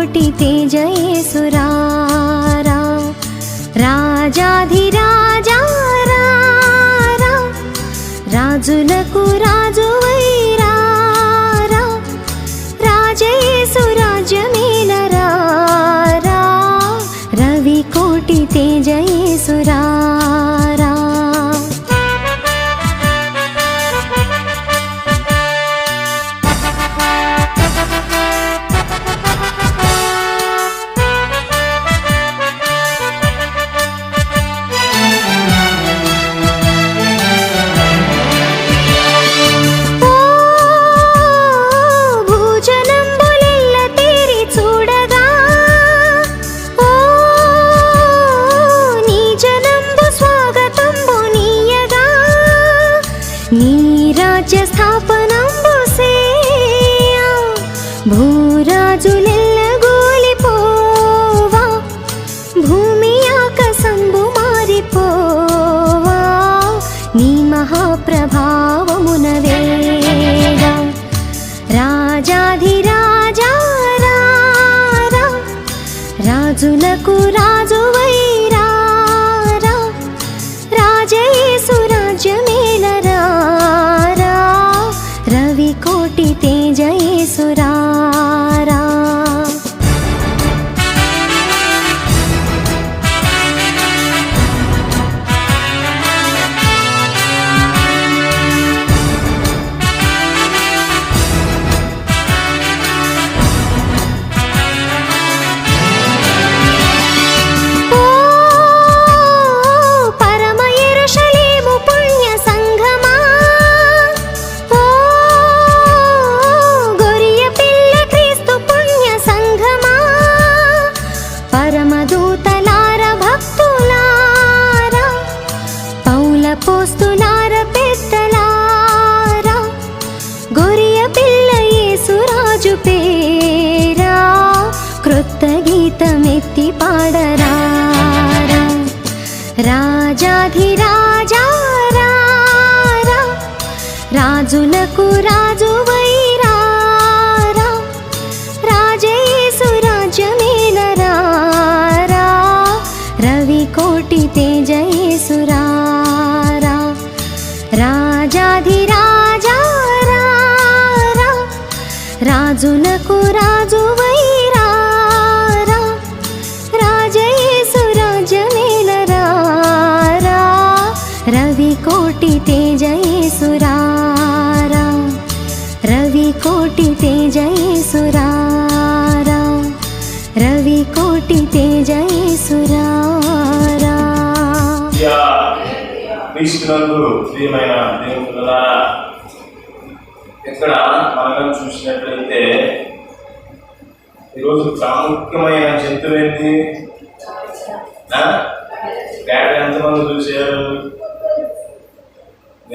కోటి తేజయేసురారా రాజాధిరాజా రారా రాజులకు రాజువైరారా రాజయేసు రాజ్యమేలరారా రవి కోటి తేజయేసురారా భూరాజులెల్లగోలిపోవా భూమి ఆకాశంబు మారిపోవా నీ మహాప్రభావమున వేగా రాజాధిరాజా రారా రాజులకు రాజువైరారా రాజయేసు రాజ్యమేలరారా రవి కోటి తేజయేసురారా పోస్తులార పెద్దలారా గొరియ పిల్ల యేసురాజు పేరా క్రొత్త గీతమెత్తి పాడరారా రాజాధిరాజా రారా రాజులకు రాజువైరారా రాజయేసు రాజ్యమేలరారా రవి కోటి తేజయేసురా రాజాధిరాజా రారా రాజులకు రాజువైరారా రాజయేసు రాజ్యమేలరారా రవి కోటి తేజయేసురారా రవి కోటి తేజయేసురారా రవి కోటి తేజయేసురారా. క్రీస్తునందు ప్రియమైన దేవుని పిల్లలారా, ఇక్కడ మనం చూసినట్లయితే ఈరోజు ప్రాముఖ్యమైన జంతువు ఏంటి? గాడి ఎంతమంది చూసారు?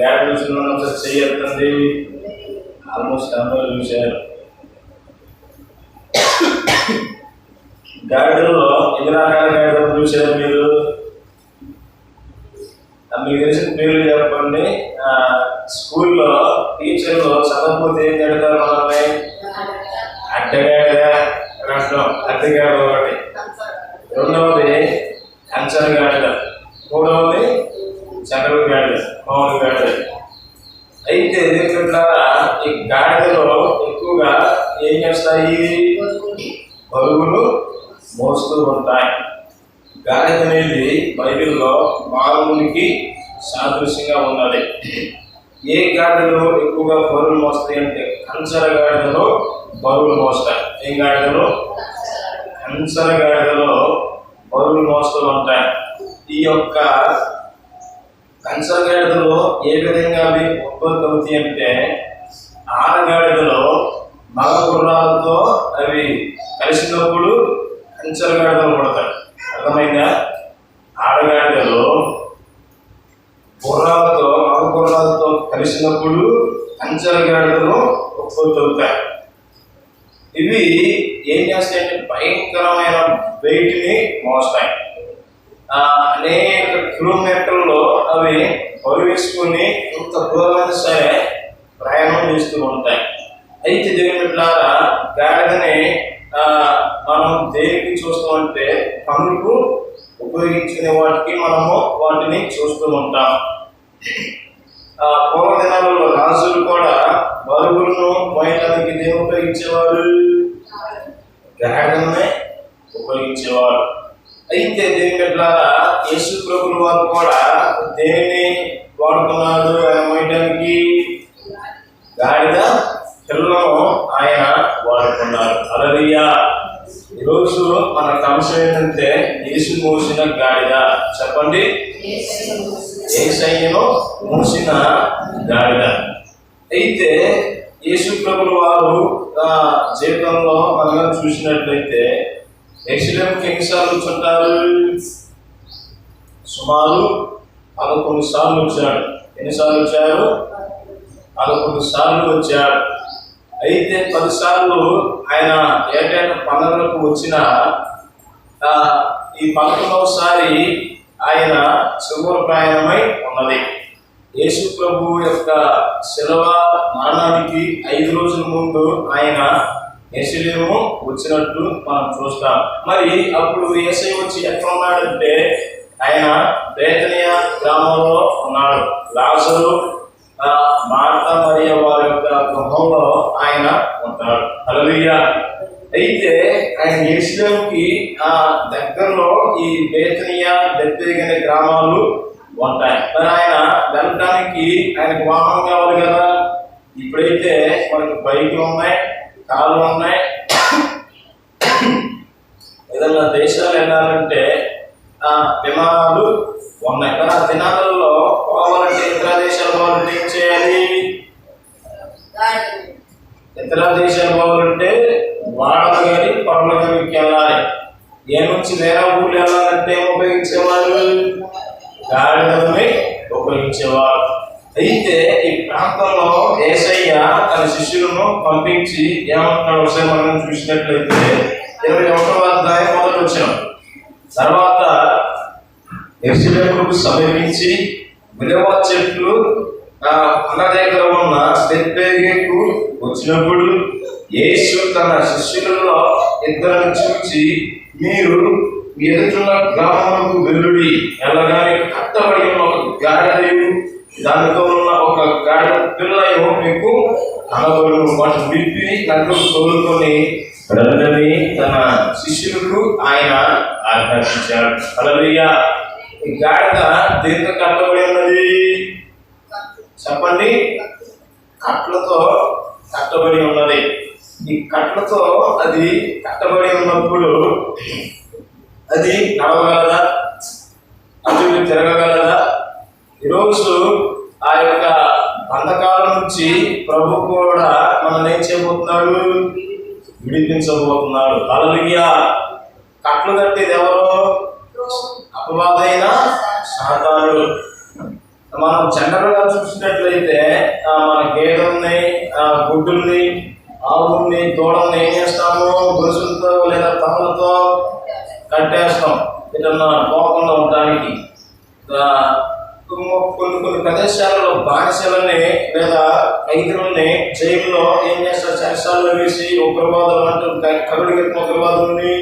గాడి చూసిన ఒకసారి చెయ్యొద్దండి. ఆల్మోస్ట్ అందరూ చూశారు. గాడిలో ఎన్ని రకాల గాడిదలు చూశారు మీరు? మీకు తెలిసిన పేర్లు చెప్పండి. స్కూల్లో టీచర్లు చదవకపోతే ఏం పెడతారు మనల్ని? అడ్డగాడిద రాష్ట్రం, అడ్డగాడ ఒకటి, రెండవది కంచర్ గాడిద, మూడవది చక్రం గాడిద, పవన్ గాడిద. అయితే ఎందుకంటే ఈ గాడిదలో ఎక్కువగా ఏం చేస్తాయి? బరువులు మోస్తూ ఉంటాయి. గాడిద అనేది బైబిల్లో మానవునికి సాదృశ్యంగా ఉన్నది. ఏ గాడిదలో ఎక్కువగా బరువులు మోస్తాయి అంటే కంచర గాడిదలో బరువులు మోస్తాయి. ఏ గాడిదలో? కంచర గాడిదలో బరువులు మోస్తూ ఉంటాయి. ఈ యొక్క కంచర గాడిదలో ఏ విధంగా అవి ఉత్పత్తి అవుతాయి అంటే ఆడగాడిదలో మగ గుర్రాలతో అవి కలిసినప్పుడు కంచర గాడిదలు పడతాయి. అర్థమైందా? ఆడగాడిదలో గుర్రాలతో మగ గుర్రాలతో కలిసినప్పుడు కంచర గాడిదలు ఉత్పత్తి అవుతాయి. ఇవి ఏం చేస్తాయంటే భయంకరమైన వెయిట్ని మోస్తాయి. అనేక కిలోమీటర్లలో అవి బరువేసుకుని ఎంత దూరమైన సరే ప్రయాణం చేస్తూ ఉంటాయి. అయితే దేవుని బిడ్డలారా, గాడిదని మనం అంటే పనులకు ఉపయోగించుకునే వాటికి మనము వాటిని చూస్తూ ఉంటాం. పూర్వ దినాలలో రాజులు కూడా బరువులను మోయడానికి దేని ఉపయోగించేవారు? గాడిదనే ఉపయోగించేవారు. అయితే దేని బిడ్డలారా, యేసు ప్రభుల వారు కూడా దేనిని వాడుకున్నాడు ఆయన మోయడానికి? గాడిద పిల్లలను ఆయన వాడుకున్నారు. హల్లెలూయా. ఈరోజు మన అంశం ఏంటంటే యేసు మోసిన గాడిద. చెప్పండి, యేసయ్యను మోసిన గాడిద. అయితే యేసు ప్రభుల వారు జీవితంలో మనం చూసినట్లయితే యెరూషలేముకి ఎన్నిసార్లు వచ్చుంటారు? సుమారు 11 సార్లు వచ్చాడు. ఎన్నిసార్లు వచ్చారు? 11 సార్లు వచ్చాడు. అయితే 10 సార్లు ఆయన ఏటేట పండుగలకు వచ్చిన ఈ 11వసారి ఆయన చివరి ప్రయాణమై ఉన్నది. యేసు ప్రభు యొక్క శిలువ మరణానికి 5 రోజుల ముందు ఆయన యెరూషలేము వచ్చినట్టు మనం చూస్తాం. మరి అప్పుడు యేసయ్య వచ్చి ఎక్కడ ఉన్నాడంటే ఆయన బేతనియా గ్రామంలో ఉన్నాడు. లాజరు మార్తా మరియ వారి యొక్క గృహంలో ఆయన ఉంటాడు. హల్లెలూయా. అయితే ఆయన యెరూషలేముకి దగ్గరలో ఈ బేతనియా, బెత్లెహేము అనే గ్రామాలు ఉంటాయి. మరి ఆయన వెళ్ళడానికి ఆయనకు వాహనం కావాలి కదా. ఇప్పుడైతే మనకి బైకులు ఉన్నాయి, కార్లు ఉన్నాయి. ఏదైనా దేశాలు వెళ్ళాలంటే విమానాలు ఉన్నాయి. మరి ఆ దినాలలో పోవాలంటే ఇతర దేశాలు పోవాలంటే ఏం చేయాలి? ఇతర దేశాలు పోవాలంటే వాడలు కానీ పడవలు కానీ వెళ్ళాలి. ఏ నుంచి వేరే ఊళ్ళు వెళ్ళాలంటే ఏం ఉపయోగించేవాళ్ళు? గాడిదలని ఉపయోగించేవారు. అయితే ఈ ప్రాంతంలో యేసయ్య తన శిష్యులను పంపించి ఏమంటున్నాడు ఒకసారి మనం చూసినట్లయితే 21వ అధ్యాయం 1వ వచనం. తర్వాత యెరూషలేముకు సమీపించి విలువ చెట్లు కొండ దగ్గర ఉన్న బెత్లెహేముకు వచ్చినప్పుడు యేసు తన శిష్యులలో 2 చూచి, మీరు ఎదురున్న గ్రామములకు వెల్లుడి, ఎలాగానే కట్టబడి ఉన్న ఒక గాడిదయు దానితో ఉన్న ఒక గాడిద పిల్లయు మీకు కనబడును. వాటిని విప్పి నన్ను తోలుకొని వెళ్ళని తన శిష్యులకు ఆయన ఆజ్ఞాపించాడు. హల్లెలూయా. ఈ గాడిద దేనితో కట్టబడి ఉన్నది? చెప్పండి. కట్లతో కట్టబడి ఉన్నది. ఈ కట్లతో అది కట్టబడి ఉన్నప్పుడు అది నడవగలదా? అటు తిరగగలదా? ఈరోజు ఆ యొక్క బంధకాల నుంచి ప్రభు కూడా మనల్ని ఏం చేయబోతున్నాడు? విడిపించబోతున్నాడు. హల్లెలూయా. కట్లు కట్టేది ఎవరు? అపవాదైన సాతానుడు. మనం జనరల్గా చూసినట్లయితే మన గేదెల్ని, గుడ్డుల్ని, ఆవుల్ని, దూడల్ని ఏం చేస్తాము? గొలుసులతో లేదా తాళ్ళతో కట్టేస్తాం ఏదన్నా పోకుండా ఉండడానికి. కొన్ని ప్రదేశాలలో బానిసలని లేదా ఖైదీలని జైల్లో ఏం చేస్తారు? చెరసాల్లో వేసి ఉగ్రవాదులు అంటే కరుడిగట్టిన ఉగ్రవాదుల్ని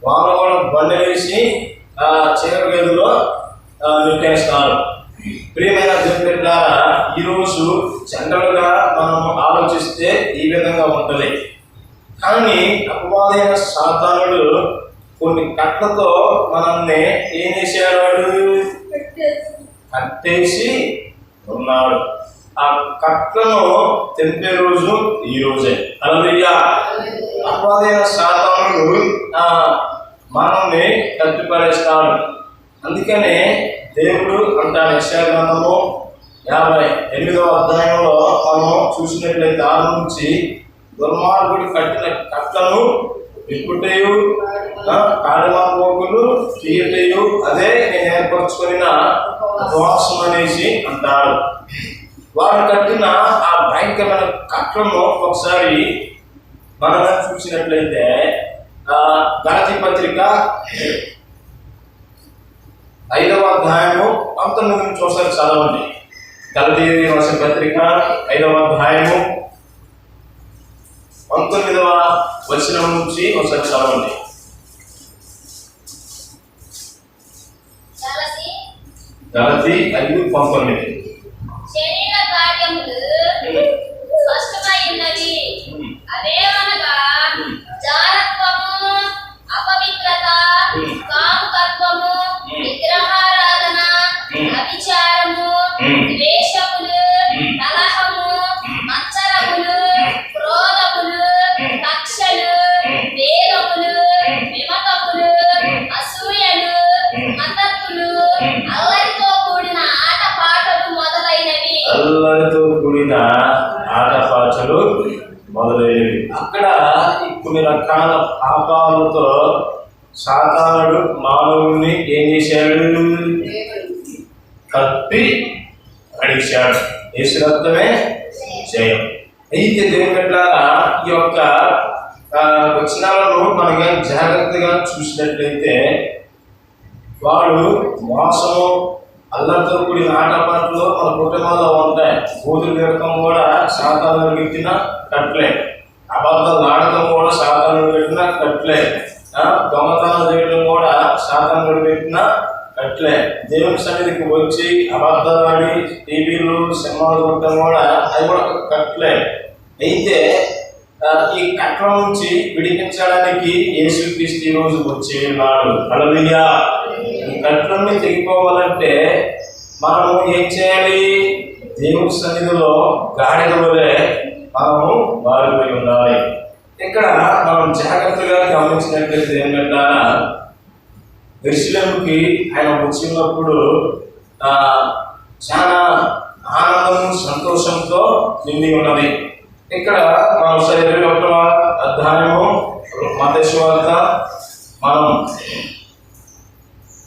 వాళ్ళు కూడా బండి వేసి చీర గదిలో నెట్టేస్తారు. ప్రియమైన దేవులారా, ఈరోజు జనరల్గా మనం ఆలోచిస్తే ఈ విధంగా ఉంటుంది. కానీ అపవాదైన సాతానుడు కొన్ని కట్లతో మనల్ని ఏం చేసేవాడు? కట్టేసి ఉన్నాడు. ఆ కట్లను తెంపే రోజు ఈ రోజే. హల్లెలూయా. అపవాదైన సాతానుడు మనల్ని కట్టిపడేస్తాడు. అందుకనే దేవుడు అంటాడు యెషయా గ్రంథము 58వ అధ్యాయంలో మనం చూసినట్లయితే 6 నుంచి, దుర్మార్గుడు కట్టిన కట్లను విప్పుటయు కాళమార్గోకులు తీయటయు అదే నేను ఏర్పరచుకున్న ఉపవాసం అనేసి అంటాడు. వాడు కట్టిన ఆ భయంకరమైన కట్లను ఒకసారి మనం చూసినట్లయితే గలతీ పత్రిక 5వ అధ్యాయము 19 నుంచి ఒకసారి చదవండి. గలతీ రాసిన పత్రిక 5వ అధ్యాయము 19వ వచనం నుంచి ఒకసారి చదవండి. గలతీ 5:19. శరీర కార్యములు స్పష్టమై ఉన్నవి. అవేమనగా జారత్వము, అపవిత్రత, కాముకత్వము, విగ్రహారాధన, అవిచారము, ద్వేషములు, కలహము, మత్సరములు, క్రోధములు, కక్షలు, వేదములు, విమతములు, అసూయలు, మతత్తులు, అల్లరితో కూడిన ఆటపాటలు మొదలైనవి. అల్లరితో కూడిన ఆటపాటలు మొదలైనవి. అక్కడ కొన్ని రకాల పాపాలతో సాతానుడు మానవుని ఏం చేశాడు? కప్పి అడిగాడు. యేసు రక్తమే జయం. అయితే దేవుని బిడ్డలారా, ఈ యొక్క వచనాలను మనకి జాగ్రత్తగా చూసినట్లయితే వాడు మోసము, అల్లరితో కూడిన ఆటపాటలు మన కుటుంబంలో ఉంటాయి. బూతులు తిరగటం కూడా సాతానుడు పెట్టిన కట్లే, అబద్ధాలు ఆడటం కూడా సాతానుడు పెట్టిన కట్లే, దొంగతనం చేయడం కూడా సాతానుడు పెట్టిన కట్లే. దేవుని సన్నిధికి వచ్చి అబద్ధాలు ఆడి టీవీలు సినిమాలు చూడటం కూడా అది కూడా కట్లే. అయితే ఈ కట్ల నుంచి విడిపించడానికి యేసుక్రీస్తు ఈ రోజు వచ్చి ఉన్నాడు. హల్లెలూయా. ఈ కట్లన్నీ తెగిపోవాలంటే మనము ఏం చేయాలి? దేవుని సన్నిధిలో గాడిద వలె మనము వారిపోయి ఉండాలి. ఇక్కడ మనం జాగ్రత్తగా గమనించినట్లయితే ఏంటంటే యెరూషలేముకి ఆయన వచ్చినప్పుడు చాలా ఆనందం, సంతోషంతో నిండి ఉన్నది. ఇక్కడ మనం 21వ అధ్యాయము మత్తయి సువార్త మనం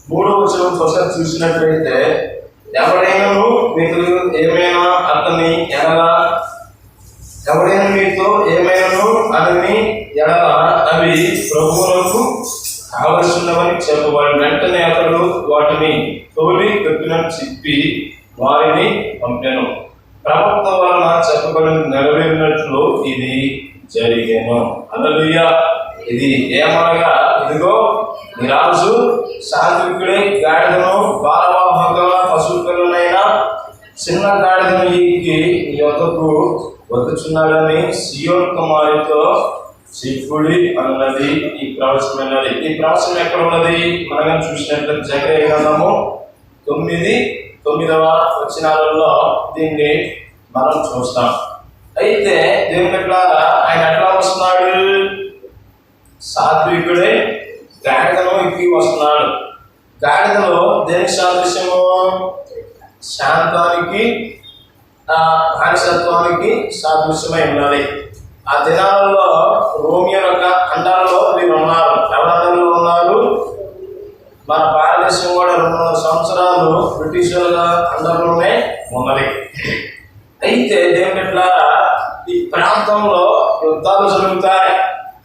3వ వచనం ఒకసారి చూసినట్లయితే, ఎవడైనా మీకు ఏమైనా అతని ఎడల, ఎవడైనా మీతో ఏమైనా అని ఎడల అవి ప్రభువులకు కావలసినవని చెప్పబడి వెంటనే అతడు వాటిని తోలి పెట్టినట్టు చెప్పి వారిని పంపాను. ప్రవక్త వలన చెప్పబడిన నెరవేరినట్లు ఇది జరిగేను. హల్లెలూయా. ఇది ఏమనగా, ఇదిగో నీ రాజు సాత్వికుడే గాడిదను బాలవాహక పశువు పిల్లనైనా చిన్న గాడిదను ఎక్కి నీ యొద్దకు వచ్చుచున్నాడని సియోను కుమారుతో చెప్పుడి అన్నది ఈ ప్రవచనం అన్నది. ఈ ప్రవచనం ఎక్కడ ఉన్నది? మనం చూసినట్లయితే జకరియా గ్రంథము 9వ వచనాలలో దీన్ని మనం చూస్తాం. అయితే దేవుని బిడ్డలారా, ఆయన ఎట్లా వస్తున్నాడు? సాత్వికుడే గాడిదను ఎక్కి వస్తున్నాడు. గాడిదలో దేని సాదృశ్యము? శాంతానికి, బానిసత్వానికి సాదృశ్యమై ఉన్నది. ఆ దినాలలో రోమియన్ యొక్క అండాలలో వీరు ఉన్నారు. ఎవరందరిలో ఉన్నారు? మన భారతదేశం కూడా 200 సంవత్సరాలు బ్రిటిషర్ల అండర్లోనే ఉన్నది. అయితే దేవుని బిడ్డలారా, ఈ ప్రాంతంలో యుద్ధాలు జరుగుతాయి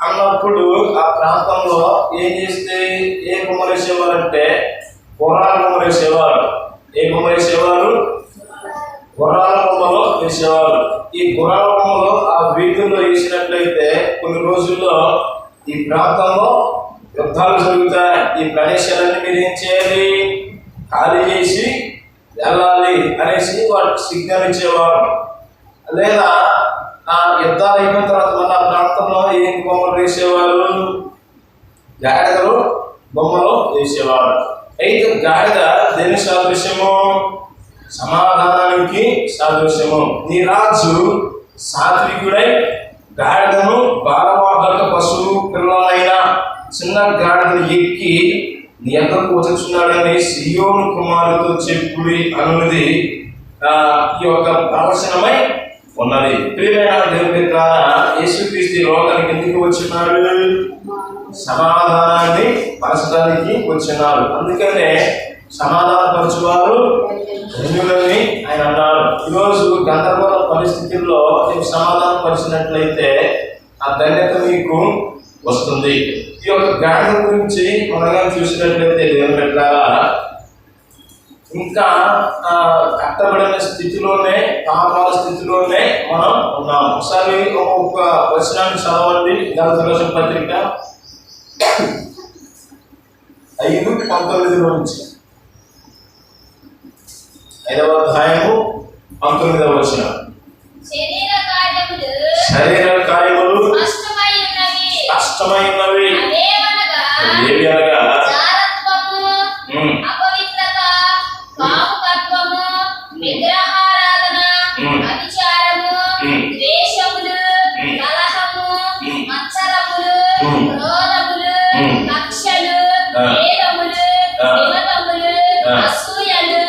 అన్నప్పుడు ఆ ప్రాంతంలో ఏం చేస్తే ఏ గుమ్మరేసేవారంటే గుర్రాల బొమ్మలు వేసేవారు. ఏ బొమ్మ వేసేవారు? గుర్రాల బొమ్మలో వేసేవారు. ఈ గుర్రాల బొమ్మలో ఆ వీధుల్లో వేసినట్లయితే కొన్ని రోజుల్లో ఈ ప్రాంతంలో యుద్ధాలు జరుగుతాయి. ఈ ప్రదేశాలన్నీ మీరు ఏం చేయాలి? ఖాళీ చేసి వెళ్ళాలి అనేసి వాటికి సిగ్నల్ ఇచ్చేవారు. లేదా ఆ యుద్ధాలు అయిపోయిన తర్వాత మన ప్రాంతంలో ఏం బొమ్మలు వేసేవారు? గాడిదలు బొమ్మలు వేసేవారు. అయితే గాడిద దేని సాదృశ్యము? సమాధానానికి సాదృశ్యము. నీ రాజు సాత్వికుడై గాడిదను బాలవాహక పశువు పిల్లలైన చిన్న గాడిదను ఎక్కి నీ ఎద్దకు వచ్చుచున్నాడని సియోను కుమారుతో చెప్పుడి అనున్నది ఈ యొక్క ప్రవచనమై ఉన్నది. ప్రియమైన దేవుని బిడ్డలారా, యేసుక్రీస్తు లోకానికి ఎందుకు వచ్చినాడు? సమాధానాన్ని పరచడానికి వచ్చినాడు. అందుకనే సమాధానపరచువారు ధన్యులని ఆయన అన్నారు. ఈరోజు గందరగోళ పరిస్థితుల్లో నీకు సమాధానపరిచినట్లయితే ఆ ధన్యత నీకు వస్తుంది. ఈ యొక్క గాడిద గురించి మనగా చూసినట్లయితే దేవుని బిడ్డలారా, ఇంకా కట్టబడిన స్థితిలోనే, పాపాల స్థితిలోనే మనం ఉన్నాం. ఒకసారి ఒక వచనాన్ని చదవండి. గలతీ పత్రిక 5:19 నుంచి. 5వ అధ్యాయము 19వ వచనం. శరీర కార్యములు శరీర కార్యములు కష్టమై ఉన్నవి. ఏవి అనగా జారత్వము, అపవిత్రత, కాముకత్వము, విగ్రహారాధన, అభిచారము, ద్వేషములు, కలహము, మత్సరములు, క్రోధములు, కక్షలు, భేదములు, విమతములు, అసూయలు,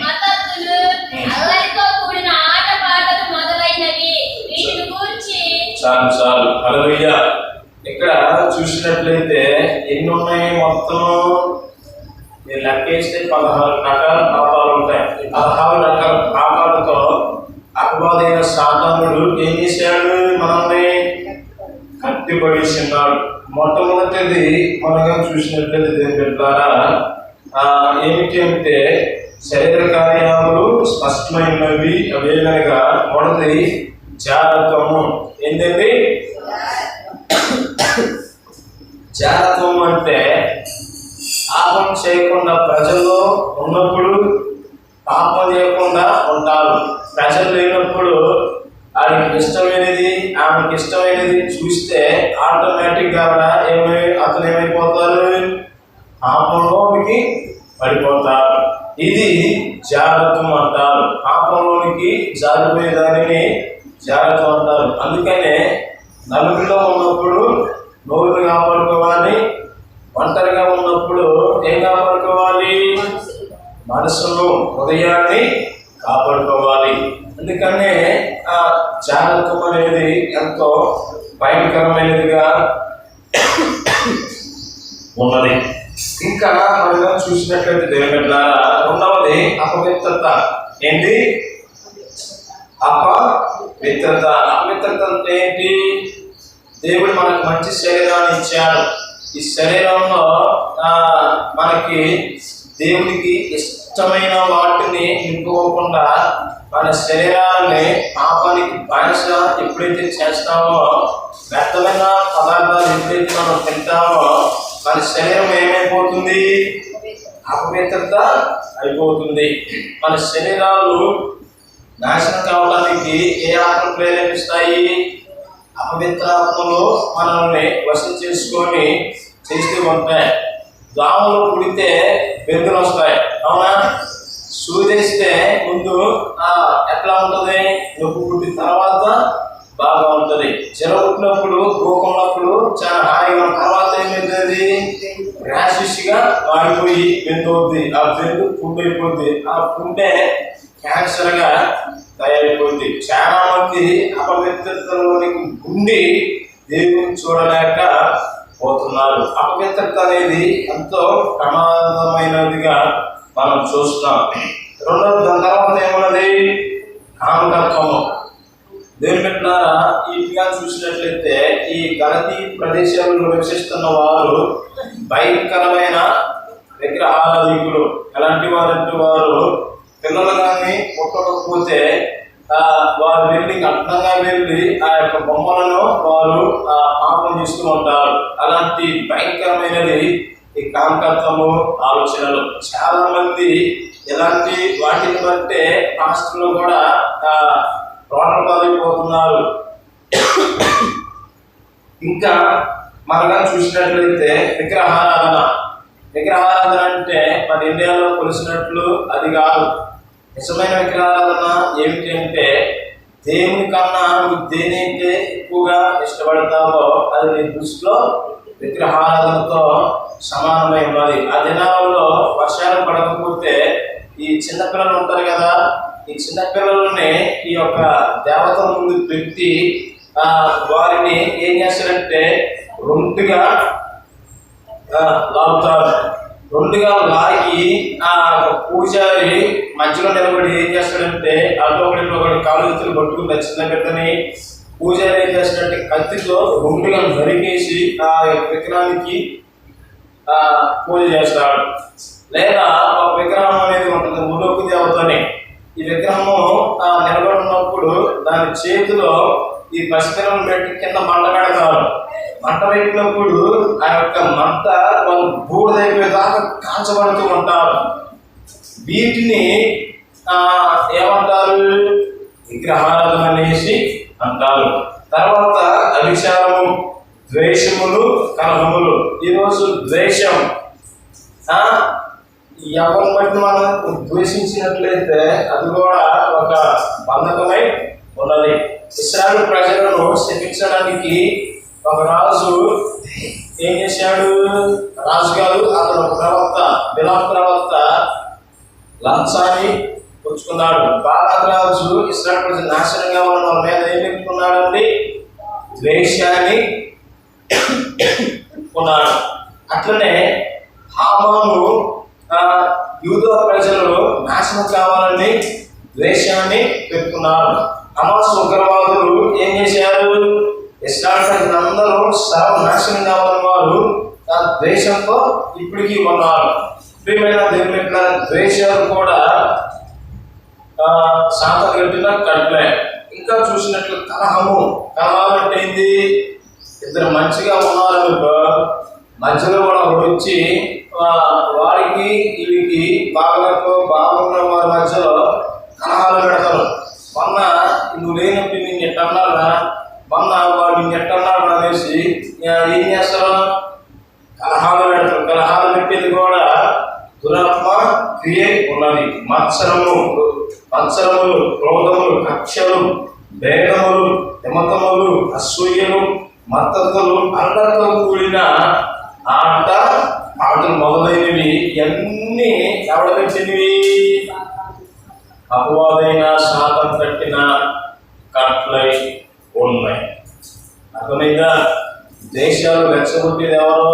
మతత్తులు, అల్లరితో కూడిన ఆటపాటలు మొదలైనవి. వీటిని గూర్చి చాలు హల్లెలూయా. ఇక్కడ చూసినట్లయితే ఎన్ని ఉన్నాయి మొత్తం? మీరు లెక్కేస్తే 16 రకాల పాపాలు ఉంటాయి. ఈ 16 రకాల పాపాలతో అపవాదైన సాతానుడు ఏం చేశాడు? మనల్ని కట్టిపడేసినాడు. మొట్టమొదటిది మనగా చూసినట్లయితే దేవుని ద్వారా ఏమిటి అంటే శరీర కార్యాలు స్పష్టమైనవి. అవేనగా మొదటి జారత్వము. ఏంటండి జారత్వం అంటే పాపం చేయకుండా ప్రజల్లో ఉన్నప్పుడు పాపం చేయకుండా ఉంటారు. ప్రజలు లేనప్పుడు ఆమెకి ఇష్టమైనది చూస్తే ఆటోమేటిక్గా అతను ఏమైపోతారు? పాపంలోనికి పడిపోతారు. ఇది జాగ్రత్తం అంటారు. పాపంలోనికి జారిపోయే దానిని జాగ్రత్తం అంటారు. అందుకనే నలుగురిలో ఉన్నప్పుడు నోరుని కాపాడుకోవాలి, ఒంటరిగా ఉన్నప్పుడు ఏం కాపాడుకోవాలి? మనసును, హృదయాన్ని కాపాడుకోవాలి. అందుకనే ఆ జాగ్రత్తం అనేది ఎంతో భయంకరమైనదిగా ఉన్నది. ఇంకా మనం చూసినట్లయితే దేవుని రెండవది అపవిత్రత. ఏంటి? అపవిత్రత. అపవిత్రత అంటే ఏంటి? దేవుడు మనకు మంచి శరీరాన్ని ఇచ్చాడు. ఈ శరీరంలో మనకి దేవునికి ఇష్టమైన వాటిని నింపుకోకుండా మన శరీరాన్ని పాపానికి బానిస ఎప్పుడైతే చేస్తామో, వ్యర్థమైన పదార్థాలు ఎప్పుడైతే మనం తింటామో మన శరీరం ఏమైపోతుంది? అపవిత్రత అయిపోతుంది. మన శరీరాలు నాశనం కావడానికి ఏ ఆత్మలు ప్రేరేపిస్తాయి? అపవిత్ర ఆత్మలు మనల్ని వశం చేసుకొని చేస్తూ ఉంటాయి. దోమలు కుడితే బెందులు వస్తాయి, అవునా? సూదేస్తే ముందు ఎట్లా ఉంటుంది? నొప్పి పుట్టిన తర్వాత బాగా ఉంటుంది. జ్వరం పుట్టినప్పుడు, రోగం ఉన్నప్పుడు చాలా హాయిగా, తర్వాత ఏమైతుంది? ర్యాషిష్గా మారిపోయి బెందు అవుతుంది. ఆ బెందు పుండు అయిపోద్ది. ఆ పుండే క్యాన్సర్గా తయారైపోయింది. చాలా మంది అపవిత్రతలోనికి ఉండి దేవుని చూడలేక పోతున్నారు. అపవిత్రత అనేది ఎంతో ప్రమాదమైనదిగా మనం చూస్తున్నాం. దాని తర్వాత ఏమన్నది? కామకత్వము. దేవుని పెట్టినారా ఇటుగా చూసినట్లయితే ఈ గలతీ ప్రదేశాల్లో నివసిస్తున్న వారు భయంకరమైన విగ్రహారాధికులు. ఎలాంటి వారంటే వారు పిల్లలు కానీ పుట్టకపోతే వారు వెళ్ళి అడ్డంగా వెళ్ళి ఆ యొక్క బొమ్మలను వారు పాపం చేస్తూ ఉంటారు. అలాంటి భయంకరమైనది ఈ కామకత్వము ఆలోచనలు. చాలా మంది ఇలాంటి వాటిని బట్టే పాస్టర్లు కూడా రోడ్ల పాలైపోతున్నారు. ఇంకా మనగా చూసినట్లయితే విగ్రహారాధన. విగ్రహారాధన అంటే మన ఇండియాలో కొలిసినట్లు అది కాదు. నిజమైన విగ్రహారాధన ఏమిటి అంటే దేవుని కన్నా నువ్వు దేనైతే ఎక్కువగా ఇష్టపడతావో అది నీ దృష్టిలో విగ్రహారాధనతో సమానమై ఉన్నది. ఆ దినాలలో వర్షాలు పడకపోతే ఈ చిన్నపిల్లలు ఉంటారు కదా, ఈ చిన్నపిల్లలని ఈ యొక్క దేవతల ముందు పెట్టి వారిని ఏం చేస్తారంటే రెండుగా లాగుతారు. రెండుగా లాగి ఆ పూజారి మధ్యలో నిలబడి ఏం చేస్తాడంటే ఒకటి కాలు ఎత్తులు పట్టుకుని చిన్న బిడ్డని పూజారి ఏం చేస్తాడంటే కత్తితో రెండుగా నరికేసి ఆ విగ్రహానికి పూజ చేస్తాడు. లేదా ఒక విగ్రహం అనేది ఉంటుంది, మునొక్కు దేవతని. ఈ విగ్రహము నిలబడి ఉన్నప్పుడు దాని చేతిలో ఈ పసిపిల్లలను పెట్టి కింద మంట పెడతారు. మంట పెట్టినప్పుడు ఆ యొక్క మంట వాళ్ళు బూడిదైపోయేదాకా కాల్చబడుతూ ఉంటారు. వీటిని ఏమంటారు? విగ్రహారాధన అనేసి అంటారు. తర్వాత అభిచారము, ద్వేషములు, కలహములు. ఈరోజు ద్వేషం, ఎవరిని బట్టి మనం ద్వేషించినట్లయితే అది కూడా ఒక బంధకమై ఉన్నది. ఇశ్రాయేలు ప్రజలను శిక్షించడానికి ఒక రాజు ఏం చేశాడు? రాజుగారు అతను ప్రవక్త, బిలాము ప్రవక్త లంచాన్ని పుచ్చుకున్నాడు. బాలాకు రాజు ఇశ్రాయేలు ప్రజలు నాశనంగా ఉన్న వాళ్ళ మీద ఏం పెట్టుకున్నాడండి? ద్వేషాన్ని కొన్నాడు. అట్లనే హామాను యూదా ప్రజలు నాశనం కావాలని ద్వేషాన్ని పెట్టుకున్నారు. హమాస్ ఉగ్రవాదులు ఏం చేశారు? ఇశ్రాయేలు ప్రజలందరూ సర్వనాశనం కావాలని వారు ఆ ద్వేషంతో ఇప్పటికీ ఉన్నారు. ప్రియమైన దేవుని యొక్క ద్వేషాలు కూడా శాంతం కట్టిన కట్లే. ఇంకా చూసినట్లు కలహము, కలహాలు అంటే ఏంది? ఇద్దరు మంచిగా ఉన్నారనుకో, మధ్యలో కూడా వచ్చి వారికి వీరికి బాగున్న వారి మధ్యలో కలహాలు పెడతారు. మొన్న నువ్వు లేనప్పుడు నేను ఎట్టన్నారా, మొన్న వాడు నేను ఎట్టన్నాడు అనేసి ఏం చేస్తారు? కలహాలు పెడతారు. కలహాలు పెట్టేది కూడా దురాత్మ క్రియ ఉన్నది. మత్సరములు, క్రోధములు, కక్షలు, భేదములు, హిమతములు, అసూయలు, మద్దతులు, అల్లతో కూడిన ఆటలు మొదలైనవి ఇవన్నీ ఎవడ పెట్టినవి? అపవాదైన శాతం కట్టిన కట్లై ఉన్నాయి. అర్థమైందా? దేశాలు రెచ్చగొట్టేది ఎవరు?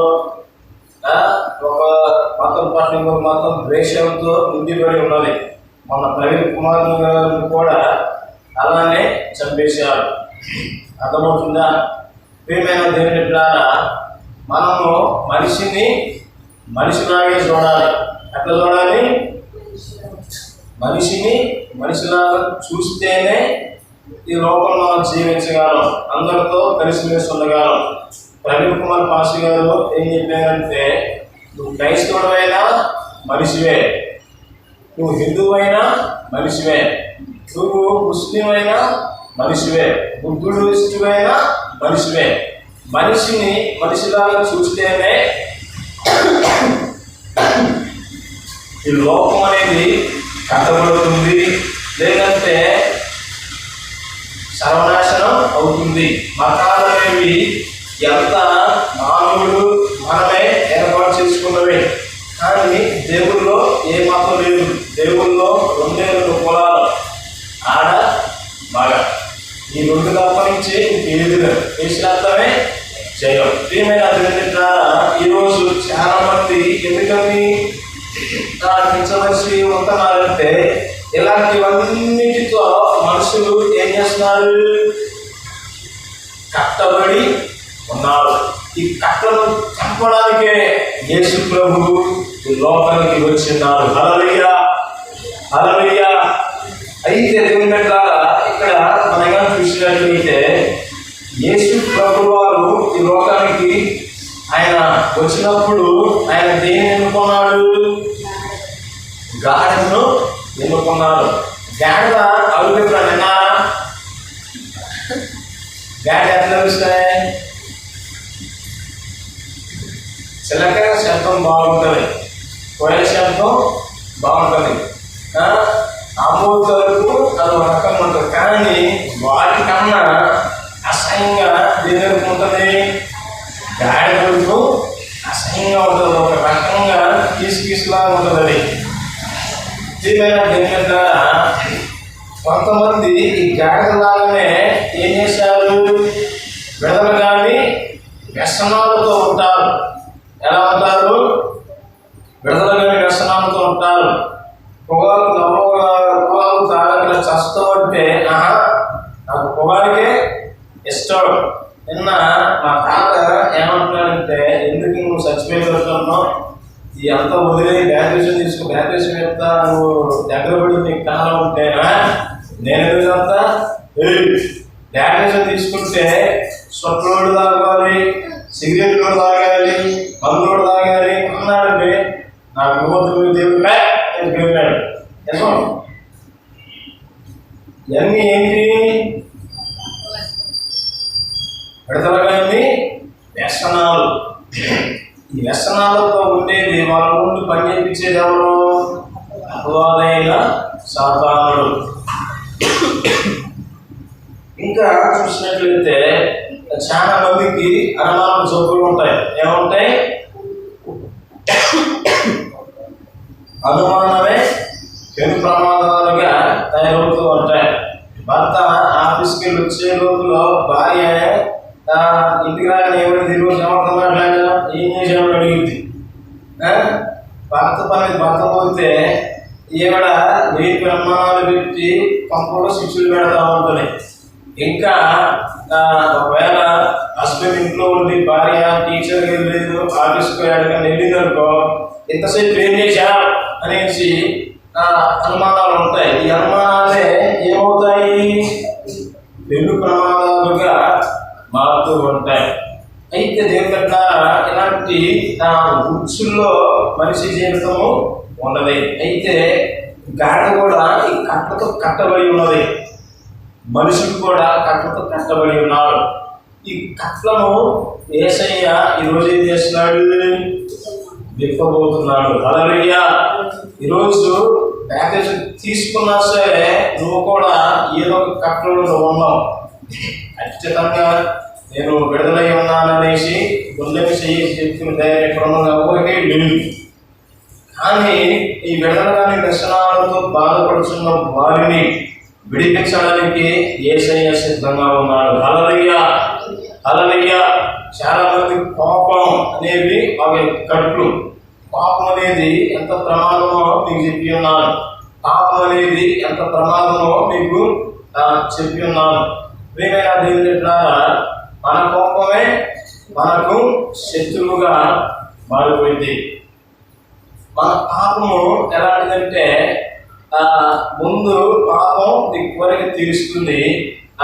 ఒక మతం పట్ల ఇంకొక మతం ద్వేషంతో నిండిపడి ఉన్నది. మన ప్రవీణ్ కుమార్ గారు కూడా అలానే చంపేశారు. అర్థమవుతుందా? ప్రియమైన దేవుని ద్వారా మనము మనిషిలాగే చూడాలి. ఎట్లా చూడాలి? మనిషిలాగా చూస్తేనే ఈ లోకంలో జీవించగలం, అందరితో కలిసిమెలిసి ఉండగలం. ప్రవీణ్ కుమార్ పాస్ గారు ఏం చెప్పారంటే, నువ్వు క్రైస్తవుడైనా మనిషివే, నువ్వు హిందువైనా మనిషివే, నువ్వు ముస్లిం అయినా మనిషివే, బుద్ధుడిస్టువైనా మనిషివే. మనిషిలాగా చూస్తేనే ఈ లోకం అనేది కట్టబడుతుంది, లేదంటే సర్వనాశనం అవుతుంది. మతాలు అనేవి ఎంత మానవుడు మనమే ఏర్పాటు చేసుకున్నవే, కానీ దేవుల్లో ఏ మతం లేదు. దేవుల్లో 2 కులాలు, ఆడ మగ. ఈ 2 తప్ప నుంచి ఏది చేసినంతమే చేయం. ప్రియమైన దేవుని ఈరోజు చాలా మంది ఎందుకని కించవలసి ఉంటున్నారంటే, ఇలాంటివన్నిటితో మనుషులు ఏం చేస్తున్నారు? కట్టబడి ఉన్నారు. ఈ కట్టను చంపడానికే యేసు ప్రభువు ఈ లోకానికి వచ్చినారు. హల్లెలూయా, హల్లెలూయా. అయితే దేవుని ఇక్కడ మనగా చూసినట్లయితే యేసు ప్రభు వారు ఈ లోకానికి ఆయన వచ్చినప్పుడు ఆయన దేన్ని ఎన్నుకున్నాడు? గాడిదను ఎన్నుకున్నాడు. గాడిద అడుగు విన్నారా? గాడి ఎట్లా వస్తాయి? చిలక శబ్దం బాగుంటుంది, కోయల శబ్దం బాగుంటుంది, ఆమోదలకు అది ఒక రకంగా ఉంటుంది. కానీ వాటికన్నా అసహ్యంగా దేని ఉంటుంది? గాడిదలకు అసహ్యంగా ఉంటుంది, ఒక రకంగా తీసులాగా ఉంటుంది. అది దీనిపైన దేని ద్వారా కొంతమంది ఈ గాడిదలాగానే ఏం చేశారు? విడుదల కానీ వ్యసనాలతో ఉంటారు. ఎలా ఉంటారు? విడుదల కానీ వ్యసనాలతో ఉంటారు. పొగాకు తాగకుండా చస్తూ అంటే నాకు పొగాడికే ఇష్టం. నిన్న మా తాత ఏమంటున్నాడంటే, ఎందుకు నువ్వు చచ్చిపోయిపోతున్నావు, ఈ అంతా వదిలే గ్రాడ్యుయేషన్ తీసుకో, గ్రాడ్యుయేషన్ చెప్తా, నువ్వు దగ్గర పడి నీకు కాలం ఉంటేనా నేను ఎదుగుతా. గ్రాడ్యుయేషన్ తీసుకుంటే స్వప్లోడు తాగాలి, సిగరెట్లు తాగాలి, మందులు తాగాలి అన్నాడంటే నాకు యువతులు దేవుడు నిజం. ఇవన్నీ ఏంటి? విడుదల కాని వ్యసనాలు. ఈ వ్యసనాలతో ఉండేది వాళ్ళ ముందు పని చేయించేది ఎవరు? అపవాదైన సాతానుడు. ఇంకా చూసినట్లయితే చాలా మందికి అనుమానం జబ్బులు ఉంటాయి. ఏముంటాయి? అనుమానమే పెను ప్రమాదాలుగా తయారవుతూ ఉంటాయి. భర్త ఆఫీస్కి వెళ్ళి వచ్చే రోజుల్లో భార్య ఇంటికి రాగానే ఎవరు ఈరోజు ఎవరితో మాట్లాడినా ఏం చేసామని అడిగింది. భర్త పని భర్త పోతే ఈవిడ వెయ్యి ప్రమాణాలు పెట్టి పంపలో శిక్షలు పెడతా ఉంటుంది. ఇంకా ఒకవేళ హస్బెండ్ ఇంట్లో ఉండి భార్య టీచర్కి వెళ్ళలేదు, ఆఫీస్కి వెళ్ళడానికి వెళ్ళింది అనుకో, ఎంతసేపు ఏం చేశా అనేసి అనుమానాలు ఉంటాయి. ఈ అనుమానాలే ఏమవుతాయి? పెను ప్రమాదాలుగా మారుతూ ఉంటాయి. అయితే దేవుడు ఇలాంటి ఉచ్చుల్లో మనిషి జీవితము ఉన్నది. అయితే గాడి కూడా ఈ కట్టతో కట్టబడి ఉన్నది. మనుషులు కూడా కట్టతో కట్టబడి ఉన్నారు. ఈ కట్లను యేసయ్య ఈరోజు ఏం చేస్తున్నాడు? విప్పబోతున్నాడు. హల్లెలూయా. ఈరోజు ప్యాకేజ్ తీసుకున్నా సరే నువ్వు కూడా ఏదో ఒక కట్టలో ఉన్నావు. ఖచ్చితంగా నేను విడుదలై ఉన్నాననేసి గుండెకి చెప్పుకుని ధైర్యం ఎక్కడ ఎవరికీ లేదు. కానీ ఈ విడుదలగాని వ్యసనాలతో బాధపడుతున్న వారిని విడిపించడానికి యేసయ్య సిద్ధంగా ఉన్నాడు. హల్లెలూయా, హల్లెలూయా. చాలా మంది కోపం అనేవి అవి కట్లు. పాపం అనేది ఎంత ప్రమాదమో మీకు చెప్పి ఉన్నాను. పాపం అనేది ఎంత ప్రమాదమో మీకు చెప్పి ఉన్నాను. ప్రియమైన దేవుని బిడ్డలారా, మన కోపమే మనకు శత్రువుగా మారిపోయింది. మన పాపము ఎలాంటిదంటే ముందు పాపం నీ కోరిక తీరుస్తుంది,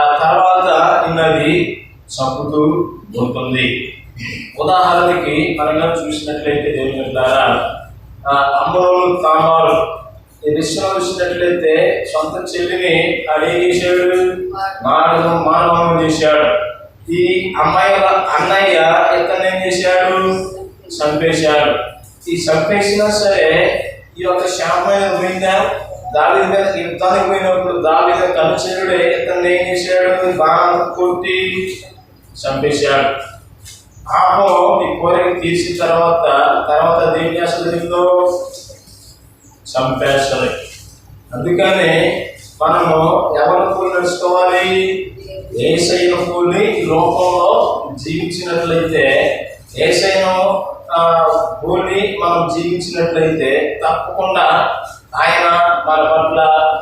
ఆ తర్వాత నిన్నది చంపుతూ ఉంటుంది. ఉదాహరణకి మనం చూసినట్లయితే దేవుని ద్వారా అమ్మోను తామారు ఈ విషయంలో చూసినట్లయితే సొంత చెల్లిని అడే చేశాడు, మానవం చేశాడు. ఈ అమ్మాయి అన్నయ్య ఇతన్ని ఏం చేశాడు? చంపేశాడు. ఈ చంపేసినా సరే ఈ యొక్క శాపమైన పోయిందా? దావీదు మీద యుద్ధానికి పోయినప్పుడు దావీదు కనుచరుడే ఇతన్ని ఏం చేశాడు? బాణం కొట్టి చంపేశాడు. పాపం ఈ కోరిక తీసిన తర్వాత ఏం చేస్తుంది? చంపేస్తుంది. అందుకని మనము ఎవరి పూలు నడుచుకోవాలి? యేసయ్య పూల్ని ఈ లోకంలో జీవించినట్లయితే, యేసయ్య పూల్ని మనం జీవించినట్లయితే తప్పకుండా ఆయన మన పట్ల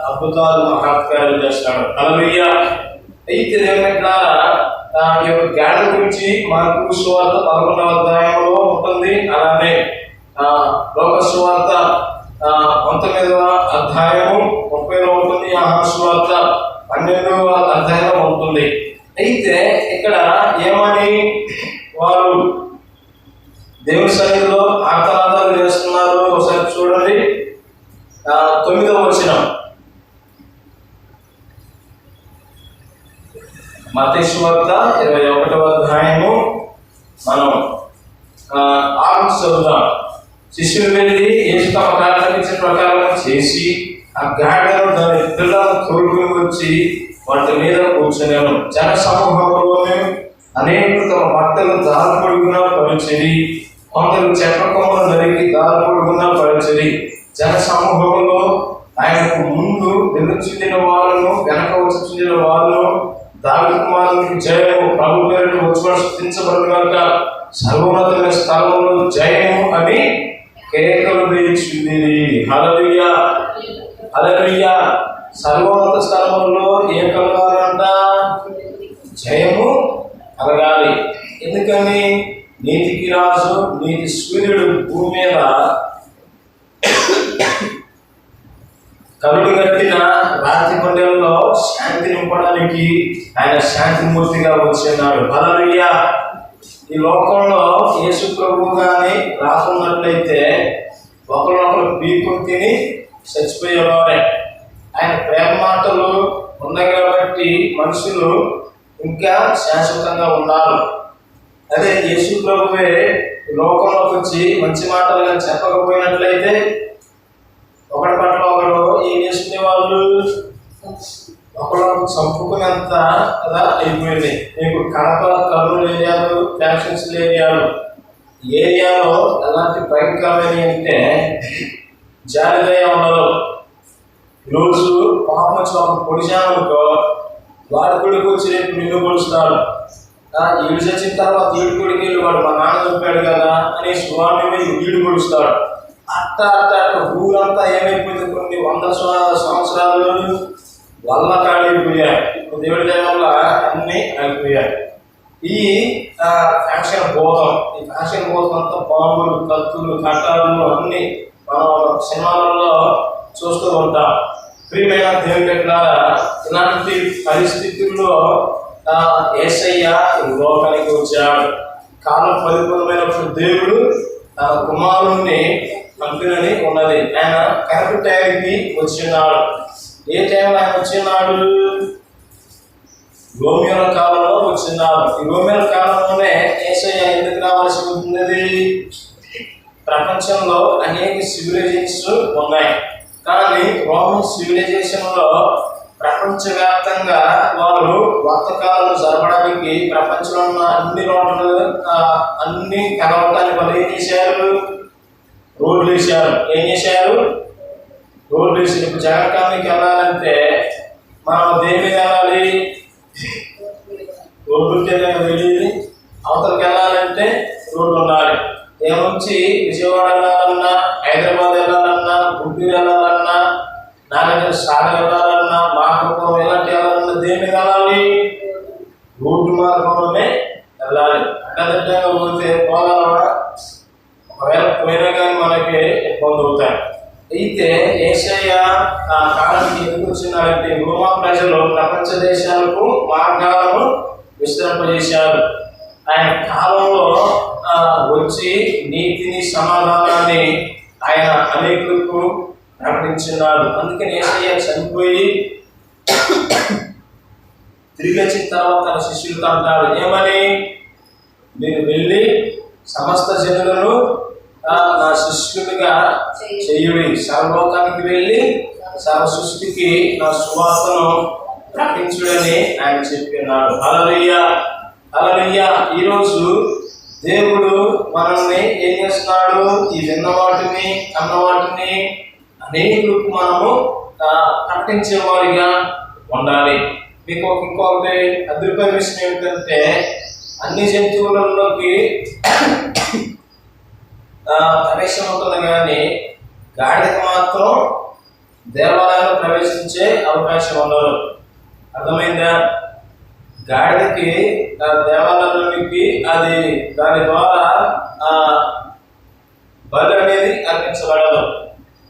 అద్భుతాలు మహత్కారాలు చేస్తాడు. హల్లెలూయా. అయితే దేవుని ఈ యొక్క గాడి గురించి మార్కు సువార్త 11వ అధ్యాయంలో ఉంటుంది. అలానే లోక సువార్త 19వ అధ్యాయము 30లో ఉంటుంది. యోహాను సువార్త 12వ అధ్యాయంలో ఉంటుంది. అయితే ఇక్కడ ఏమని వారు దేవుని సన్నిధిలో ఆర్తనాదాలు చేస్తున్నారు? ఒకసారి చూడండి. 9వ వచనం మత్తయి సువార్త 21వ అధ్యాయము మనం 6 చదువుతాం. శిష్యులు వెళ్ళి యేసు తమ కార్యక్రమించిన ప్రకారం చేసి ఆ గాడిదను దాని పిల్లలను తోడుకుని వచ్చి వాటి మీద కూర్చున్నాను. జన సమూహంలోనే అనేకులు తమ బట్టలు దారి పొడుగునా పరిచిరి, కొందరు చెట్ల కొమ్మలు నరికి దారి పొడుగునా పరిచిరి. జన సమూహంలో ఆయనకు ముందు వెలుచుందిన వాళ్ళను వెనక వచ్చుచుందిన వాళ్ళను దావీదు కుమారునికి జయము, ప్రభు పేరును వచ్చువాడు స్తుతించబడుగాక, సర్వోన్నతమైన స్థలంలో జయము అని కేకలు వేయించుంది. హల్లెలూయా, హల్లెలూయా. సర్వోన్నత స్థలంలో ఏం కలగాలంట? జయము కలగాలి. ఎందుకని? నీతికి రాజు, నీతి సూర్యుడు భూమి మీద కరుడు కట్టిన రాతి కొండల్లో శాంతి నింపడానికి ఆయన శాంతిమూర్తిగా వచ్చినాడు. హల్లెలూయా. ఈ లోకంలో యేసు ప్రభువు కానీ రాకున్నట్లయితే ఒకరినొకరు పీకుని తిని చచ్చిపోయేవారే. ఆయన ప్రేమ మాటలు ఉన్నాయి కాబట్టి మనుషులు ఇంకా శాశ్వతంగా ఉన్నారు. అదే యేసు ప్రభువే లోకంలోకి వచ్చి మంచి మాటలుగా చెప్పకపోయినట్లయితే ఒకటి పట్ల ఒకడు ఏం చేసుకునే వాళ్ళు ఒకడు చంపుకునేంత కదా అయిపోయింది. మీకు కడప, కర్నూలు ఏరియాలు, ఫ్యాక్షన్స్ ఏరియాలో ఎలాంటి భయంకరమైన అంటే జాగ్రత్తగా ఉండదు. ఈరోజు పాపం వచ్చి ఒక పొడిచామనుకో వాడి కొడుకు వచ్చి రేపు నిన్ను పొడుస్తాడు. ఈడు చచ్చిన తర్వాత ఈడు కొడుకు వెళ్ళి వాడు మా నాన్న చెప్పాడు కదా అనేసి వాడిని మీద ఈడు పొడుస్తాడు. అట్ట ఊరంతా ఏమైపోయింది, కొన్ని 100 సంవత్సరాలు వల్ల కాడిపోయాయి. ఇప్పుడు దేవుడి దయ వల్ల అన్నీ అయిపోయాయి. ఈ ఫ్యాక్షన్ బోధం అంతా బాంబులు, కత్తులు, కట్టాలు అన్ని మనం సినిమాలలో చూస్తూ ఉంటాం. ప్రియమైన దేవుడి ద్వారా ఇలాంటి పరిస్థితుల్లో యేసయ్య లోకానికి వచ్చాడు. కాలం పరిపూర్ణమైనప్పుడు దేవుడు తన కుమారుణ్ణి పంపినని ఉన్నది. ఆయన కరెక్ట్ టైంకి వచ్చినాడు. ఏ టైంలో ఆయన వచ్చినాడు? రోమియోల కాలంలో వచ్చినాడు. ఈ రోమియోల కాలంలోనే యేసయ్య ఎందుకు రావాల్సి ఉంటుంది? ప్రపంచంలో అనేక సివిలైజేషన్స్ ఉన్నాయి, కానీ రోమన్ సివిలైజేషన్లో ప్రపంచవ్యాప్తంగా వారు వర్తకాలను జరపడానికి ప్రపంచంలో ఉన్న అన్ని అన్ని కలవటానికి వాళ్ళు ఏం చేశారు? రోడ్లు వేశారు. రోడ్లు వేసి ఇప్పుడు జగన్కానికి వెళ్ళాలంటే మనం దేని మీద వెళ్ళాలి? రోడ్డుంటే వెళ్ళి అవతలకి వెళ్ళాలంటే రోడ్లు ఉండాలి. ఏమొచ్చి విజయవాడ వెళ్ళాలన్నా, హైదరాబాద్ వెళ్ళాలన్నా, గుంటూరు వెళ్ళాలన్నా, నాగేంద్ర సాగర్ వెళ్ళాలన్నా, మార్గపురం ఇలాంటి వెళ్ళాలన్నా దేని మీద వెళ్ళాలి? రోడ్డు మార్గంలోనే వెళ్ళాలి. అడ్డదిడ్డంగా పోతే పోవాలన్నా ఒకవేళ పోయినా కానీ మనకి ఇబ్బంది అవుతాయి. అయితే యేసయ్య ఆ కాలానికి ఎందుకు వచ్చినాడంటే రోమా ప్రజలు ప్రపంచ దేశాలకు మార్గాలను విస్తరింపజేశారు. ఆయన కాలంలో వచ్చి నీతిని, సమాధానాన్ని ఆయన అనేకులకు ప్రకటించున్నాడు. అందుకని యేసయ్య చనిపోయి తిరిగి వచ్చిన తర్వాత తన శిష్యులతో అంటాడు, ఏమని? నేను వెళ్ళి సమస్త జనులను నా శిష్యులుగా చేయుడి, సర్వలోకానికి వెళ్ళి సర్వ సృష్టికి నా సువార్తను ప్రకటించుడని ఆయన చెప్పినాడు. హల్లెలూయా, హల్లెలూయా. ఈరోజు దేవుడు మనల్ని ఏం చేస్తున్నాడు? ఈ విన్న వాటిని, అన్న వాటిని అనేకులకు మనము ప్రకటించే వారిగా ఉండాలి. మీకు ఇంకొకటి అద్భుతమైన విషయం ఏమిటంటే అన్ని జంతువులలోకి ప్రవేశం ఉంటుంది, కానీ గాడిదకు మాత్రం దేవాలయంలో ప్రవేశించే అవకాశం ఉండదు. అర్థమైందా? గాడిదకి దేవాలయంలోకి అది దాని ద్వారా బలి అనేది అర్పించబడదు.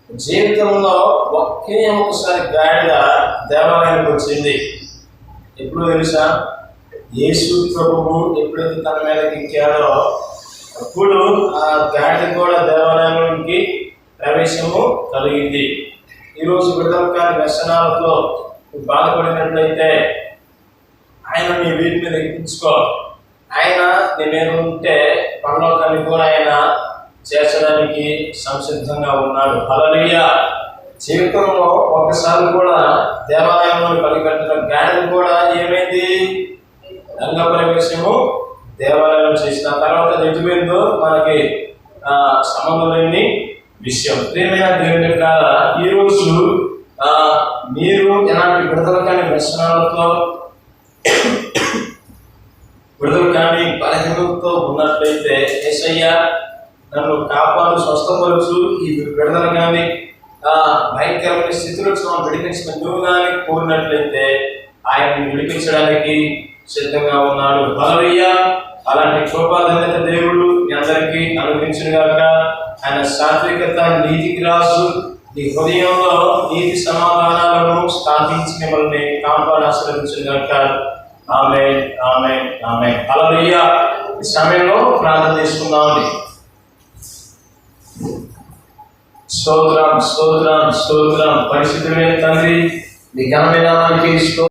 జీవితంలో ఒకే ఒకసారి గాడిద దేవాలయానికి వచ్చింది. ఎప్పుడు తెలుసా? యేసు ప్రభువు ఎప్పుడైతే తన మీదకి ఎక్కాడో అప్పుడు ఆ గాడిద కూడా దేవాలయంలోకి ప్రవేశము కలిగింది. ఈరోజు విడుదల కాని వ్యసనాలతో బాధపడినట్లయితే ఆయన నీ వీటి మీద ఎక్కించుకో. ఆయన నీ మీద ఉంటే పరలోకాన్ని కూడా ఆయన చేర్చడానికి సంసిద్ధంగా ఉన్నాడు. హల్లెలూయా. జీవితంలో ఒకసారి కూడా దేవాలయంలో కలిగట్టిన గాడిద కూడా ఏమైంది? రంగ ప్రవేశము దేవాలయం చేసిన తర్వాత నిజమేందో మనకి సంబంధం లేని విషయం. ప్రియమైన దేవుని ద్వారా ఈరోజు మీరు ఎలాంటి విడుదల కాని వ్యసనాలతో, విడుదల కాని బలహీనతతో ఉన్నట్లయితే యేసయ్య నన్ను కాపాడు, స్వస్థపరచు, ఈ విడుదల కానీ భయంకరమైన స్థితిలో విడిపించిన నువ్వు కానీ కోరినట్లయితే ఆయన విడిపించడానికి సిద్ధంగా ఉన్నాడు. హల్లెలూయా. అలాంటి కృపాధన్యత దేవుడు మీ అందరికీ అనుగ్రహించును గాక. ఆయన సాత్వికత, నీతికి రాసు నీ హృదయంలో నీతి సమాధానాలను స్థాపించి మిమ్మల్ని కాపాడు ఆశీర్వదించును గాక. ఆమేన్, ఆమేన్, ఆమేన్. హల్లెలూయా. ఈ సమయంలో ప్రార్థన చేసుకుందాం. స్తోత్రం, స్తోత్రం, స్తోత్రం. పరిశుద్ధమైన తండ్రి, నీ ఘనమైన నామానికి